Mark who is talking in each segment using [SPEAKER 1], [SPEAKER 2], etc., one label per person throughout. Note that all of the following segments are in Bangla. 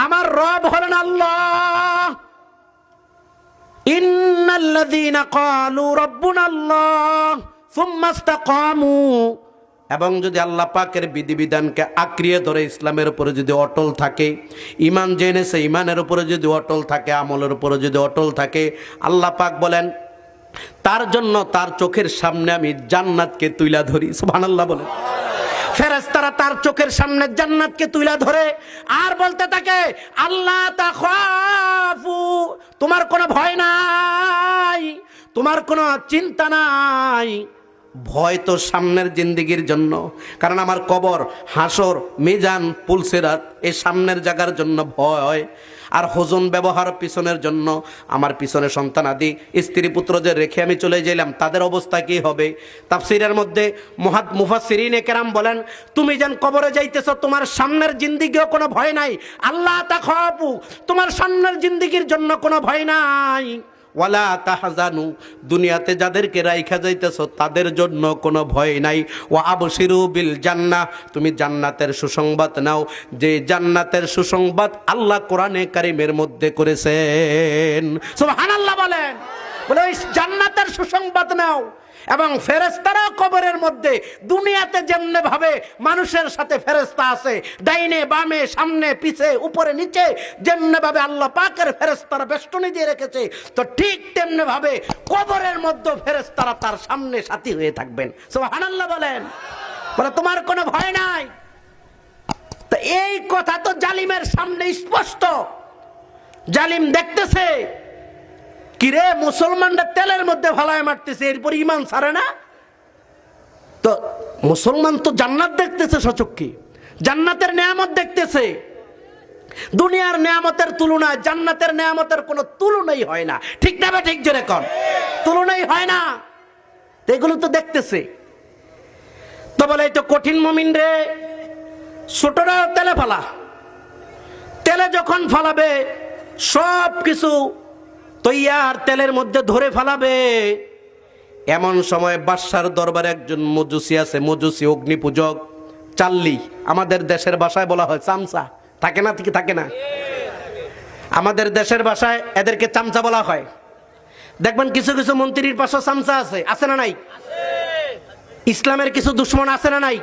[SPEAKER 1] আমার রব হলেন আল্লাহ। ইন্নাল্লাযীনা ক্বালু রাব্বুনাল্লাহ সুম্মা ইসতাকামু, এবং যদি আল্লাহ পাকের বিধিবিধানকে আঁকড়িয়ে ধরে ইসলামের উপরে যদি অটল থাকে, ঈমান জেনেছে ঈমানের উপরে যদি অটল থাকে, আমলের উপরে যদি অটল থাকে, আল্লাহ পাক বলেন তার জন্য তার চোখের সামনে আমি জান্নাতকে তুইলা ধরি। সুবহানাল্লাহ বলেন। ফেরেশতারা তার চোখের সামনে জান্নাতকে তুইলা ধরে আর বলতে থাকে, আল্লাহ তাখাফু, তোমার কোনো ভয় নাই, তোমার কোনো চিন্তা নাই। ভয় তো সামনের জিন্দেগির জন্য, কারণ আমার কবর, হাসর, মিজান, পুলসিরাত এই সামনের জায়গার জন্য ভয়। আর হুজন ব্যবহার পিছনের জন্য। আমার পিছনে সন্তানাদি স্ত্রী পুত্র যে রেখে আমি চলে যাইলাম, তাদের অবস্থা কি হবে? তাফসীরের মধ্যে মুফাসসিরিনে কেরাম বলেন, তুমি যেন কবরে যাইতেছ, তোমার সামনের জিন্দেগিও কোনো ভয় নাই। আল্লাহ তাখাফু, তোমার সামনের জিন্দেগির জন্য কোনো ভয় নাই। ওয়ালা তাহজানু, দুনিয়াতে যাদেরকে রাইখা যাইতেছ তাদের জন্য কোনো ভয় নাই। ওয়া আবশিরু বিল জান্নাহ, তুমি জান্নাতের সুসংবাদ নাও, যে জান্নাতের সুসংবাদ আল্লাহ কোরআনে কারীমের মধ্যে করেছেন। সুবহানাল্লাহ বলেন। বলে ওই জান্নাতের সুসংবাদ নাও। এবং ফেরেশতারা কবরের মধ্যে দুনিয়াতে যেমনে ভাবে মানুষের সাথে ফেরেশতা আছে, ডাইনে বামে সামনে পিছে উপরে নিচে, যেমনে ভাবে আল্লাহ পাকের ফেরেশতারা বেষ্টনী দিয়ে রেখেছে, তো ঠিক তেমনি ভাবে কবরের মধ্যে ফেরেশতারা তার সামনে সাথী হয়ে থাকবেন। সুবহানাল্লাহ বলেন। বলে তোমার কোনো ভয় নাই। তো এই কথা তো জালিমের সামনে স্পষ্ট। জালিম দেখতেছে, কিরে মুসলমানরা তেলের মধ্যে ফালায় মারতেছে, এরপর ঈমান ছাড়ে না। তো মুসলমান তো জান্নাত দেখতেছে সচক্ষে, জান্নাতের নেয়ামত দেখতেছে। দুনিয়ার নেয়ামতের তুলনায় জান্নাতের নেয়ামতের কোনো তুলনাই হয় না। ঠিক না? ঠিক জোরে কর, তুলনাই হয় না। এগুলো তো দেখতেছে। তো বলে এই তো কঠিন মুমিন রে, ছোটরা তেলে ফালা, তেলে যখন ফালাবে সব কিছু তৈয়ার তেলের মধ্যে ধরে ফেলাবে। এমন সময় বাদশার দরবারে একজন মজুসি আছে, মজুসি অগ্নি পূজক, চাল্লি, আমাদের দেশের ভাষায় বলা হয় চামচা। থাকে না? থাকে না? আমাদের দেশের ভাষায় এদেরকে চামচা বলা হয়। দেখবেন কিছু কিছু মন্ত্রীর পাশে চামচা আছে, আছে না নাই? ইসলামের কিছু দুশ্মন আছে না নাই?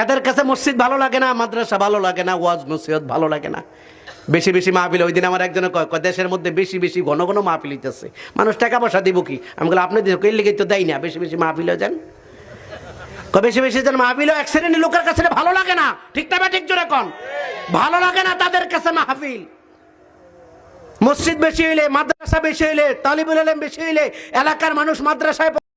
[SPEAKER 1] এদের কাছে মসজিদ ভালো লাগে না, মাদ্রাসা ভালো লাগে না, ওয়াজ নসিহত ভালো লাগে না, বেশি বেশি মাহফিল। ওই দিন আমার একজনে কয়, দেশের মধ্যে বেশি বেশি ঘন ঘন মাহফিল হইতেছে, মানুষ টাকা পয়সা দিব কি? আমি বললাম আপনি কই লিখে তো দেয় না, বেশি বেশি মাহফিল হয়ে যান। বেশি বেশি যেন মাহফিল, এক শ্রেণীর লোকের কাছে ভালো লাগে না। ঠিক না? ঠিক জোরে কোন, ভালো লাগে না তাদের কাছে মাহফিল। মসজিদ বেশি হইলে, মাদ্রাসা বেশি হইলে, তালিবুল ইলম বেশি হইলে, এলাকার মানুষ মাদ্রাসায়